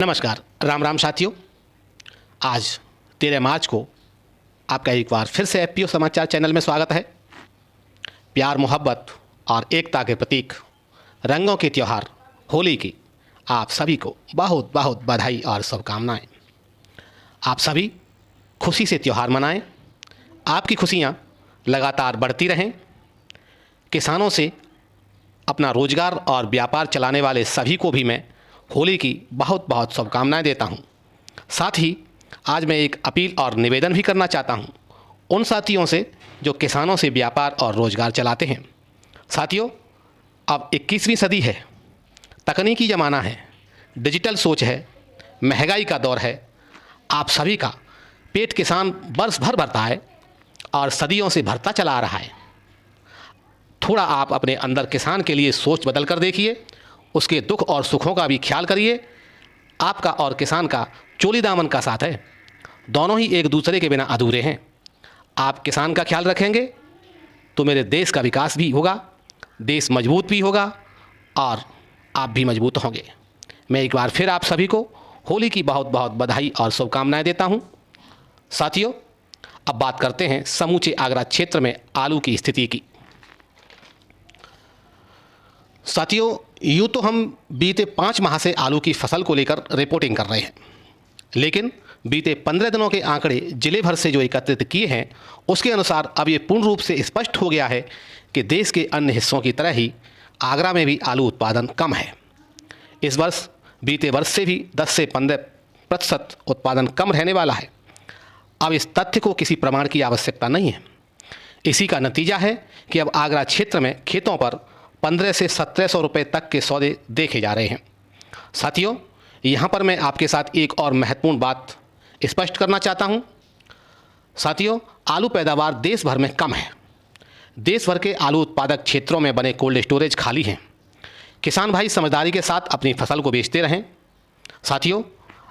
नमस्कार, राम राम साथियों। आज 13 मार्च को आपका एक बार फिर से एफपीओ समाचार चैनल में स्वागत है। प्यार, मोहब्बत और एकता के प्रतीक रंगों के त्यौहार होली की आप सभी को बहुत बहुत बधाई और शुभकामनाएं। आप सभी खुशी से त्यौहार मनाएं, आपकी खुशियां लगातार बढ़ती रहें। किसानों से अपना रोजगार और व्यापार चलाने वाले सभी को भी मैं होली की बहुत बहुत शुभकामनाएं देता हूं। साथ ही आज मैं एक अपील और निवेदन भी करना चाहता हूं उन साथियों से जो किसानों से व्यापार और रोजगार चलाते हैं। साथियों, अब 21वीं सदी है, तकनीकी ज़माना है, डिजिटल सोच है, महंगाई का दौर है। आप सभी का पेट किसान वर्ष भर भरता है और सदियों से भरता चला आ रहा है। थोड़ा आप अपने अंदर किसान के लिए सोच बदल कर देखिए, उसके दुख और सुखों का भी ख्याल करिए। आपका और किसान का चोली दामन का साथ है, दोनों ही एक दूसरे के बिना अधूरे हैं। आप किसान का ख्याल रखेंगे तो मेरे देश का विकास भी होगा, देश मजबूत भी होगा और आप भी मजबूत होंगे। मैं एक बार फिर आप सभी को होली की बहुत बहुत बधाई और शुभकामनाएं देता हूं। साथियों, अब बात करते हैं समूचे आगरा क्षेत्र में आलू की स्थिति की। साथियों, यूँ तो हम बीते 5 माह से आलू की फसल को लेकर रिपोर्टिंग कर रहे हैं, लेकिन बीते 15 दिनों के आंकड़े जिले भर से जो एकत्रित किए हैं उसके अनुसार अब ये पूर्ण रूप से स्पष्ट हो गया है कि देश के अन्य हिस्सों की तरह ही आगरा में भी आलू उत्पादन कम है। इस वर्ष बीते वर्ष से भी 10 से 15% उत्पादन कम रहने वाला है। अब इस तथ्य को किसी प्रमाण की आवश्यकता नहीं है। इसी का नतीजा है कि अब आगरा क्षेत्र में खेतों पर 15 से 1700 रुपये तक के सौदे देखे जा रहे हैं। साथियों, यहाँ पर मैं आपके साथ एक और महत्वपूर्ण बात स्पष्ट करना चाहता हूँ। साथियों, आलू पैदावार देश भर में कम है। देश भर के आलू उत्पादक क्षेत्रों में बने कोल्ड स्टोरेज खाली हैं। किसान भाई समझदारी के साथ अपनी फसल को बेचते रहें। साथियों,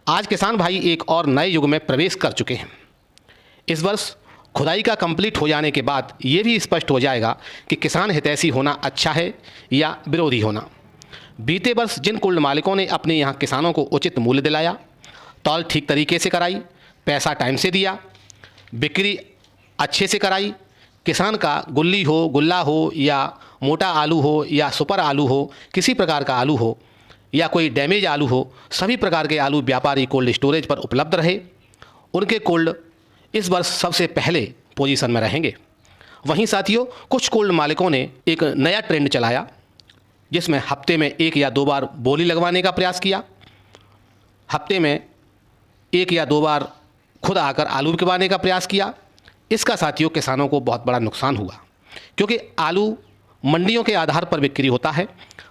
आज किसान भाई एक और नए युग में प्रवेश कर चुके हैं। इस वर्ष खुदाई का कंप्लीट हो जाने के बाद ये भी स्पष्ट हो जाएगा कि किसान हितैषी होना अच्छा है या विरोधी होना। बीते वर्ष जिन कोल्ड मालिकों ने अपने यहाँ किसानों को उचित मूल्य दिलाया, तौल ठीक तरीके से कराई, पैसा टाइम से दिया, बिक्री अच्छे से कराई, किसान का गुल्ली हो, गुल्ला हो या मोटा आलू हो या सुपर आलू हो, किसी प्रकार का आलू हो या कोई डैमेज आलू हो, सभी प्रकार के आलू व्यापारी कोल्ड स्टोरेज पर उपलब्ध रहे, उनके कोल्ड इस वर्ष सबसे पहले पोजीशन में रहेंगे। वहीं साथियों, कुछ कोल्ड मालिकों ने एक नया ट्रेंड चलाया जिसमें हफ्ते में 1 या 2 बार बोली लगवाने का प्रयास किया। हफ्ते में 1 या 2 बार खुद आकर आलू बिकवाने का प्रयास किया। इसका साथियों किसानों को बहुत बड़ा नुकसान हुआ, क्योंकि आलू मंडियों के आधार पर बिक्री होता है।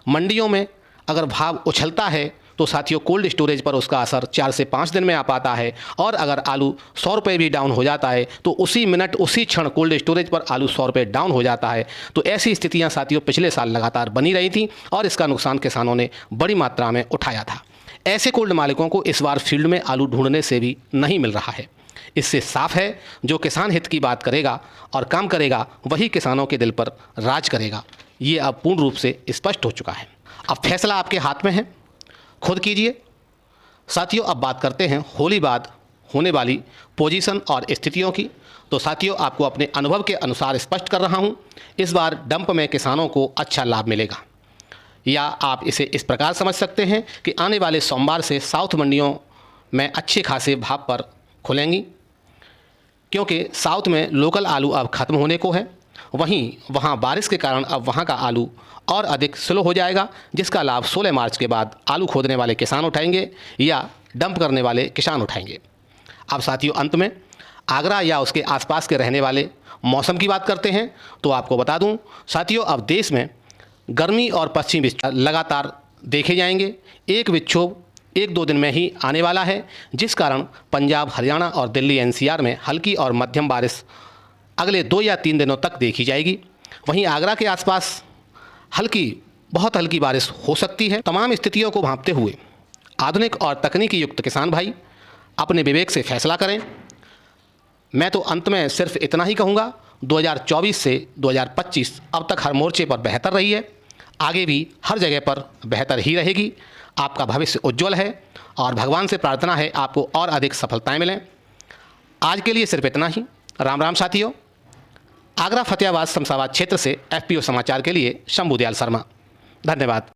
मंडियों में अगर भाव उछलता है तो साथियों कोल्ड स्टोरेज पर उसका असर 4 से 5 दिन में आ पाता है। और अगर आलू 100 रुपये भी डाउन हो जाता है तो उसी मिनट उसी क्षण कोल्ड स्टोरेज पर आलू 100 रुपये डाउन हो जाता है। तो ऐसी स्थितियां साथियों पिछले साल लगातार बनी रही थी और इसका नुकसान किसानों ने बड़ी मात्रा में उठाया था। ऐसे कोल्ड मालिकों को इस बार फील्ड में आलू ढूंढने से भी नहीं मिल रहा है। इससे साफ है, जो किसान हित की बात करेगा और काम करेगा वही किसानों के दिल पर राज करेगा। ये अब पूर्ण रूप से स्पष्ट हो चुका है। अब फैसला आपके हाथ में है, खुद कीजिए। साथियों, अब बात करते हैं होली बाद होने वाली पोजीशन और स्थितियों की। तो साथियों, आपको अपने अनुभव के अनुसार स्पष्ट कर रहा हूं, इस बार डंप में किसानों को अच्छा लाभ मिलेगा। या आप इसे इस प्रकार समझ सकते हैं कि आने वाले सोमवार से साउथ मंडियों में अच्छे खासे भाव पर खुलेंगी, क्योंकि साउथ में लोकल आलू अब ख़त्म होने को है। वहीं वहाँ बारिश के कारण अब वहाँ का आलू और अधिक स्लो हो जाएगा, जिसका लाभ 16 मार्च के बाद आलू खोदने वाले किसान उठाएंगे या डंप करने वाले किसान उठाएंगे। अब साथियों, अंत में आगरा या उसके आसपास के रहने वाले मौसम की बात करते हैं। तो आपको बता दूं साथियों, अब देश में गर्मी और पश्चिमी विक्षोभ लगातार देखे जाएंगे। एक विक्षोभ 1-2 दिन में ही आने वाला है, जिस कारण पंजाब, हरियाणा और दिल्ली एनसीआर में हल्की और मध्यम बारिश अगले 2 या 3 दिनों तक देखी जाएगी। वहीं आगरा के आसपास बहुत हल्की बारिश हो सकती है। तमाम स्थितियों को भांपते हुए आधुनिक और तकनीकी युक्त किसान भाई अपने विवेक से फैसला करें। मैं तो अंत में सिर्फ इतना ही कहूँगा, 2024 से 2025 अब तक हर मोर्चे पर बेहतर रही है, आगे भी हर जगह पर बेहतर ही रहेगी। आपका भविष्य उज्जवल है और भगवान से प्रार्थना है आपको और अधिक सफलताएं मिलें। आज के लिए सिर्फ इतना ही। राम राम साथियों। आगरा फतेहाबाद शमशाबाद क्षेत्र से FPO समाचार के लिए शंभू दयाल शर्मा। धन्यवाद।